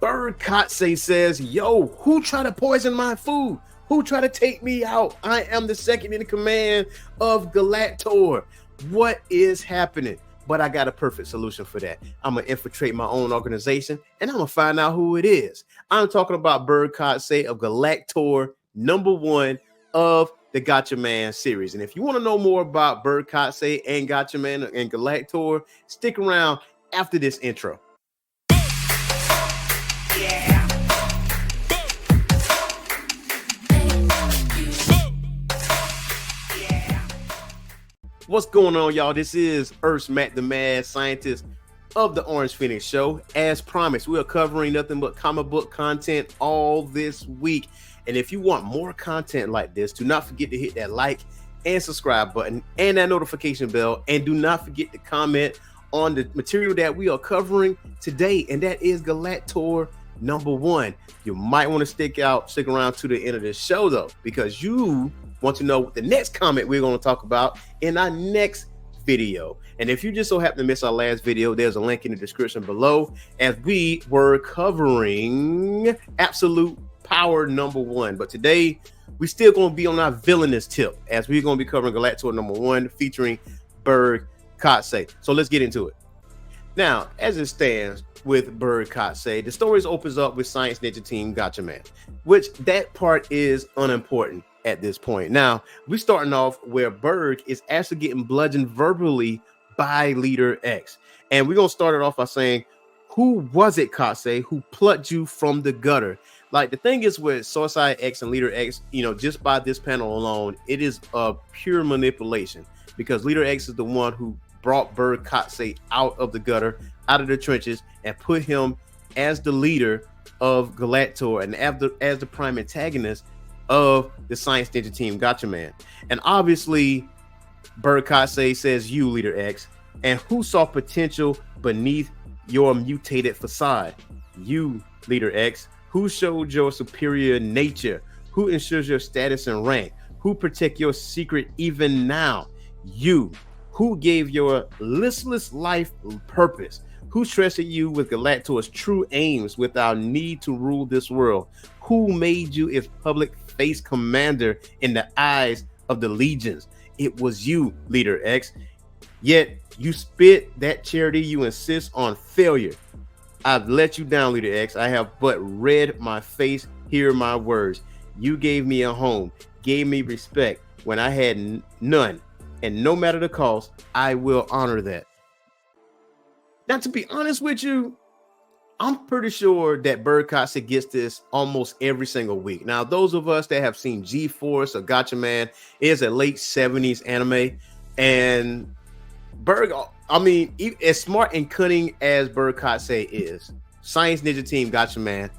Berg Katse says, yo, who tried to poison my food? Who tried to take me out? I am the second in command of Galactor. What is happening? But I got a perfect solution for that. I'm going to infiltrate my own organization and I'm going to find out who it is. I'm talking about Berg Katse of Galactor #1 of the Gotcha Man series. And if you want to know more about Berg Katse and Gotcha Man and Galactor, stick around after this intro. What's going on, y'all? This is Earth's Matt the Mad Scientist of the Orange Phoenix Show. As promised, we are covering nothing but comic book content all this week. And if you want more content like this, do not forget to hit that like and subscribe button and that notification bell. And do not forget to comment on the material that we are covering today. And that is Galactor #1. You might want to stick around to the end of this show, though, because you want to know what the next comic we're going to talk about in our next video. And if you just so happen to miss our last video, there's a link in the description below, as we were covering Absolute Power #1. But today we're still going to be on our villainous tip, as we're going to be covering Galactor #1 featuring Berg Katse. So let's get into it. Now, as it stands with Berg Katse, the story opens up with Science Ninja Team Gotcha Man, which that part is unimportant at this point. Now, we're starting off where Berg is actually getting bludgeoned verbally by Leader X. And we're going to start it off by saying, who was it, Katse, who plucked you from the gutter? Like, the thing is with Suicide X and Leader X, just by this panel alone, it is a pure manipulation, because Leader X is the one who brought Berg Katse out of the gutter, out of the trenches, and put him as the leader of Galactor and as the prime antagonist of the Science Ninja Team Gotcha Man. And obviously, Berg Katse says, you, Leader X, and who saw potential beneath your mutated facade? You, Leader X, who showed your superior nature? Who ensures your status and rank? Who protect your secret even now? You. Who gave your listless life purpose? Who trusted you with Galactor's true aims without need to rule this world? Who made you its public face commander in the eyes of the legions? It was you, Leader X. Yet you spit that charity you insist on failure. I've let you down, Leader X. I have but read my face, hear my words. You gave me a home, gave me respect when I had none. And no matter the cost, I will honor that. Now, to be honest with you, I'm pretty sure that Berg Katse gets this almost every single week. Now, those of us that have seen G-Force or Gotcha Man, is a late 70s anime. And Berg, as smart and cunning as Berg Katse is, Science Ninja Team Gotcha Man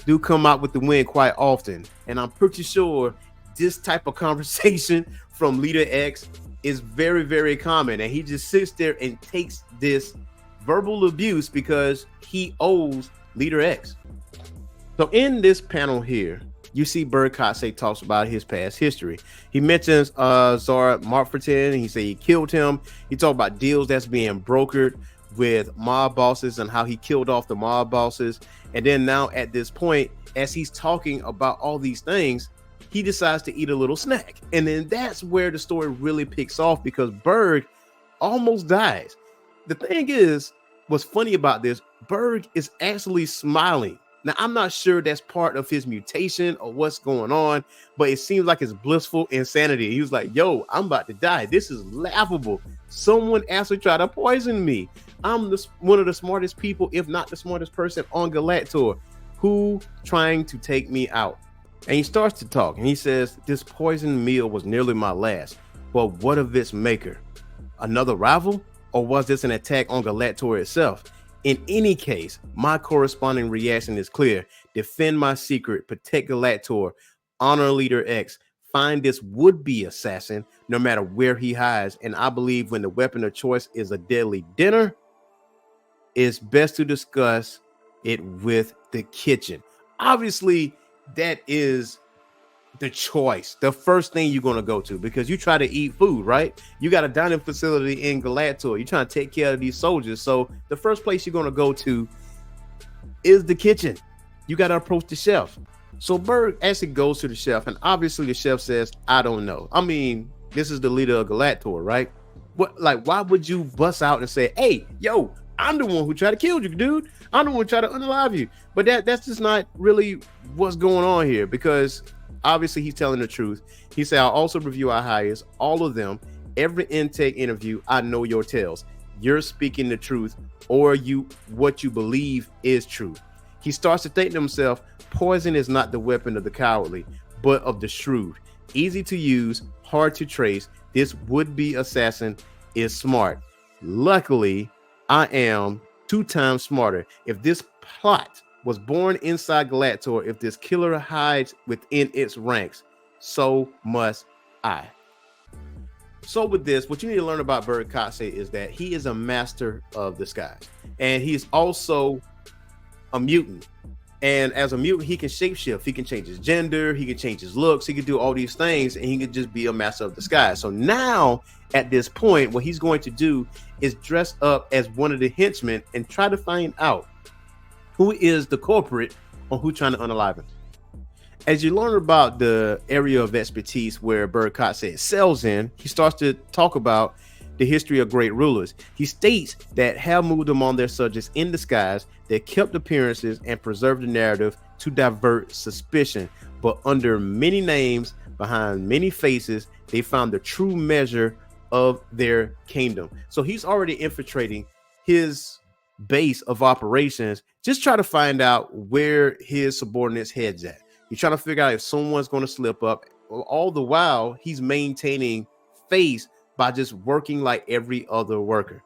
do come out with the win quite often. And I'm pretty sure this type of conversation from Leader X is very, very common. And he just sits there and takes this verbal abuse because he owes Leader X. So in this panel here, you see Berg Katse talks about his past history. He mentions Zara Markfortin. He said he killed him. He talked about deals that's being brokered with mob bosses and how he killed off the mob bosses. And then now at this point, as he's talking about all these things, he decides to eat a little snack. And then that's where the story really picks off, because Berg almost dies. The thing is, what's funny about this, Berg is actually smiling. Now, I'm not sure that's part of his mutation or what's going on, but it seems like it's blissful insanity. He was like, yo, I'm about to die. This is laughable. Someone actually tried to poison me. I'm one of the smartest people, if not the smartest person on Galactor. Who trying to take me out? And he starts to talk, and he says, this poison meal was nearly my last. But what of its maker? Another rival? Or was this an attack on Galactor itself? In any case, my corresponding reaction is clear. Defend my secret, protect Galactor, honor Leader X, find this would-be assassin, no matter where he hides. And I believe when the weapon of choice is a deadly dinner, it's best to discuss it with the kitchen. Obviously, that is the choice, the first thing you're going to go to, because you try to eat food, right? You got a dining facility in Galactor. You're trying to take care of these soldiers. So the first place you're going to go to is the kitchen. You got to approach the chef. So Berg actually goes to the chef, and obviously the chef says, I don't know. I mean, this is the leader of Galactor, right? Why would you bust out and say, hey, yo, I'm the one who tried to kill you, dude. I'm the one who tried to unalive you. But that's just not really what's going on here, because obviously he's telling the truth. He said, I'll also review our hires, all of them, every intake interview. I know your tales. You're speaking the truth, or what you believe is true. He starts to think to himself, poison is not the weapon of the cowardly, but of the shrewd. Easy to use, hard to trace. This would-be assassin is smart. Luckily, I am 2 times smarter. If this plot was born inside Galactor, if this killer hides within its ranks, so must I. So with this, what you need to learn about Berg Katse is that he is a master of disguise, and he's also a mutant. And as a mutant, he can shapeshift. He can change his gender. He can change his looks. He can do all these things, and he can just be a master of disguise. So now, at this point, what he's going to do is dress up as one of the henchmen and try to find out who is the culprit or who's trying to unalive him. As you learn about the area of expertise where Berg Katse excels in, he starts to talk about the history of great rulers. He states that have moved among their subjects in disguise, that kept appearances and preserved the narrative to divert suspicion. But under many names, behind many faces, they found the true measure of their kingdom. So he's already infiltrating his base of operations, just try to find out where his subordinates' heads at. He's trying to figure out if someone's going to slip up. All the while, he's maintaining face by just working like every other worker.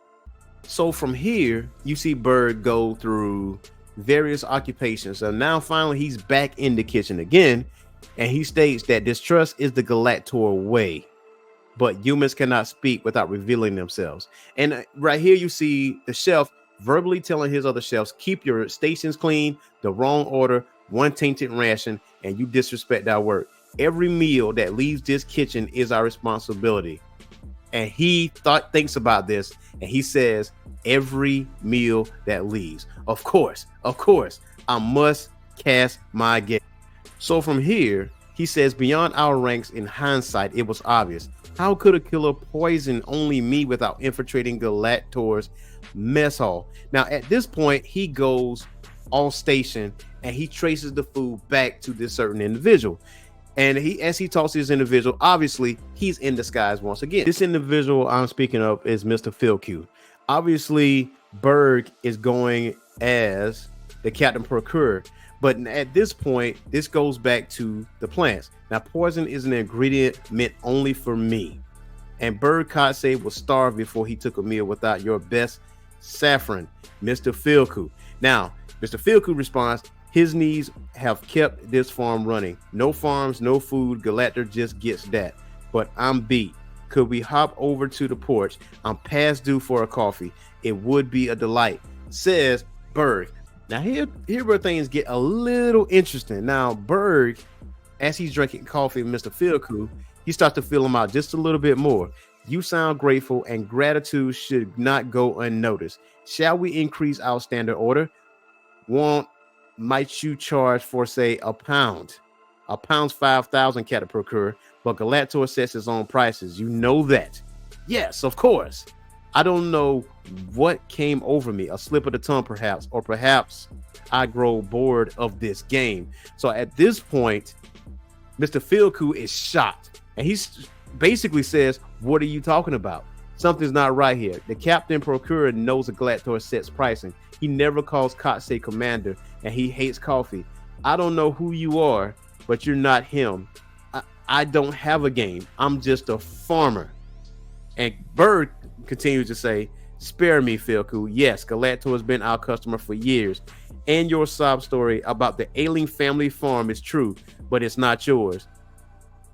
So from here, you see Berg go through various occupations. So now finally he's back in the kitchen again, and he states that distrust is the Galactor way, but humans cannot speak without revealing themselves. And right here you see the chef verbally telling his other chefs, keep your stations clean, the wrong order, one tainted ration, and you disrespect our work. Every meal that leaves this kitchen is our responsibility. And he thinks about this, and he says, every meal that leaves. Of course, I must cast my guess. So from here, he says, beyond our ranks, in hindsight, it was obvious. How could a killer poison only me without infiltrating Galactor's mess hall? Now, at this point, he goes off station, and he traces the food back to this certain individual. And as he talks to this individual, obviously he's in disguise once again. This individual I'm speaking of is Mr. Philq. Obviously, Berg is going as the Captain Procurer, but at this point, this goes back to the plants. Now, poison is an ingredient meant only for me, and Berg Katse was starved before he took a meal without your best saffron, Mr. Philq. Now, Mr. Philq responds, his needs have kept this farm running. No farms, no food. Galactor just gets that. But I'm beat. Could we hop over to the porch? I'm past due for a coffee. It would be a delight, says Berg. Now here where things get a little interesting. Now Berg, as he's drinking coffee with Mr. Philq, he starts to feel him out just a little bit more. You sound grateful, and gratitude should not go unnoticed. Shall we increase our standard order? Might you charge for, say, a pound? A pound's 5,000, Captain Procurer, but Galactor sets his own prices. You know that. Yes, of course. I don't know what came over me, a slip of the tongue perhaps, or perhaps I grow bored of this game. So at this point, Mr. Philq is shocked, and he basically says, what are you talking about? Something's not right here. The Captain Procurer knows the Galactor sets pricing. He never calls Katse commander, and he hates coffee. I don't know who you are, but you're not him. I don't have a game. I'm just a farmer. And Berg continues to say, spare me, Philq. Yes, Galactor has been our customer for years, and your sob story about the ailing family farm is true, but it's not yours.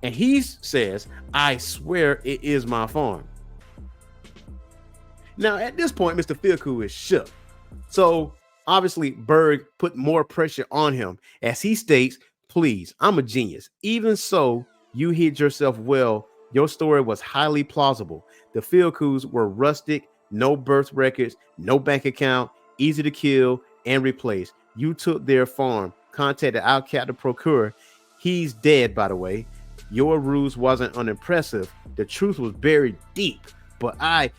And he says, I swear it is my farm. Now, at this point, Mr. Philq is shook. So obviously, Berg put more pressure on him as he states, please, I'm a genius. Even so, you hid yourself well. Your story was highly plausible. The Philqs were rustic, no birth records, no bank account, easy to kill and replace. You took their farm. contacted our Captain Procure. He's dead, by the way. Your ruse wasn't unimpressive. The truth was buried deep. But at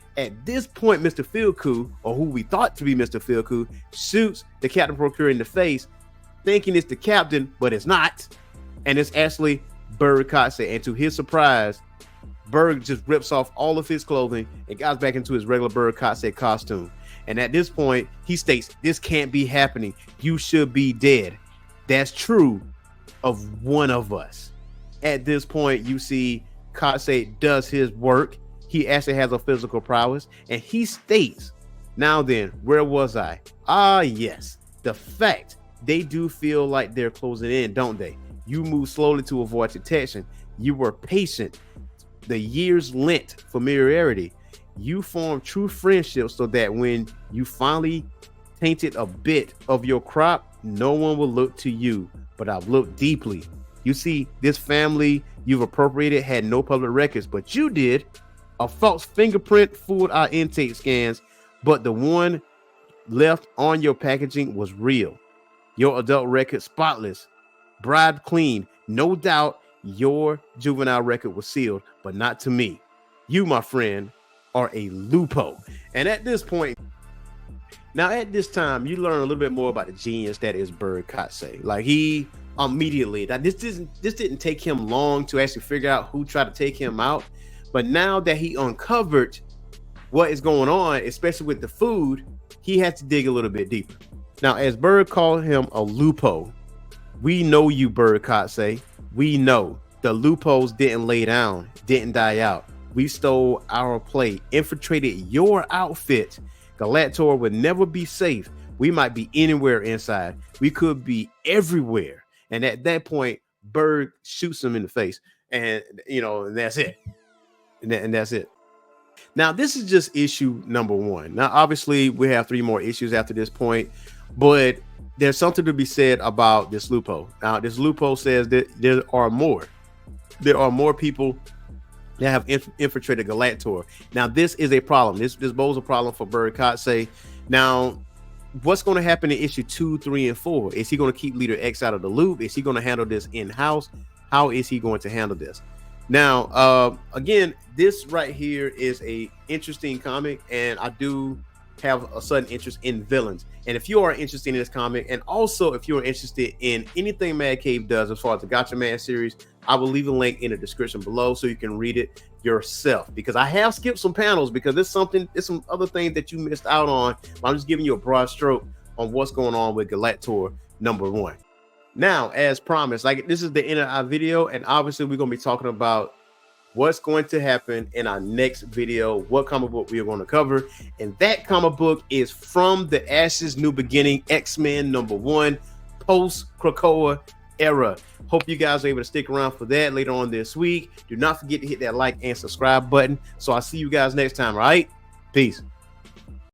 this point, Mr. Philku, or who we thought to be Mr. Philku, shoots the Captain Procure in the face, thinking it's the captain, but it's not. And it's actually Berg Katse. And to his surprise, Berg just rips off all of his clothing and goes back into his regular Berg Katse costume. And at this point, he states, this can't be happening. You should be dead. That's true of one of us. At this point, you see Katse does his work. He actually has a physical prowess. And he states, now then, where was I? Yes. The fact they do feel like they're closing in, don't they? You move slowly to avoid detection. You were patient. The years lent familiarity. You formed true friendships so that when you finally tainted a bit of your crop, no one will look to you. But I've looked deeply. You see, this family you've appropriated had no public records, but you did. A false fingerprint fooled our intake scans, but the one left on your packaging was real. Your adult record spotless, bride clean. No doubt your juvenile record was sealed, but not to me. You, my friend, are a lupo. And at this point, now at this time, you learn a little bit more about the genius that is Berg Katse. Like he immediately, that this didn't take him long to actually figure out who tried to take him out. But now that he uncovered what is going on, especially with the food, he had to dig a little bit deeper. Now, as Berg called him a lupo, we know you, Berg Katse. We know the lupos didn't lay down, didn't die out. We stole our play, infiltrated your outfit. Galactor would never be safe. We might be anywhere inside. We could be everywhere. And at that point, Berg shoots him in the face. And, and that's it. And that's it. Now, this is just issue number 1. Now, obviously, we have 3 more issues after this point, but there's something to be said about this lupo. Now, this lupo says that there are more. There are more people that have infiltrated Galactor. Now, this is a problem. This bodes a problem for Berg Katse. Now, what's going to happen in issue 2, 3, and 4? Is he going to keep Leader X out of the loop? Is he going to handle this in-house? How is he going to handle this? Now, again, this right here is a interesting comic, and I do have a sudden interest in villains. And if you are interested in this comic, and also if you're interested in anything Mad Cave does as far as the Gotcha Man series, I will leave a link in the description below so you can read it yourself, because I have skipped some panels because there's some other things that you missed out on. I'm just giving you a broad stroke on what's going on with Galactor number 1. Now, as promised, like this is the end of our video, and obviously we're going to be talking about what's going to happen in our next video, what comic book we are going to cover. And that comic book is From the Ashes New Beginning, X-Men number 1, post-Krakoa era. Hope you guys are able to stick around for that later on this week. Do not forget to hit that like and subscribe button. So I'll see you guys next time, all right? Peace.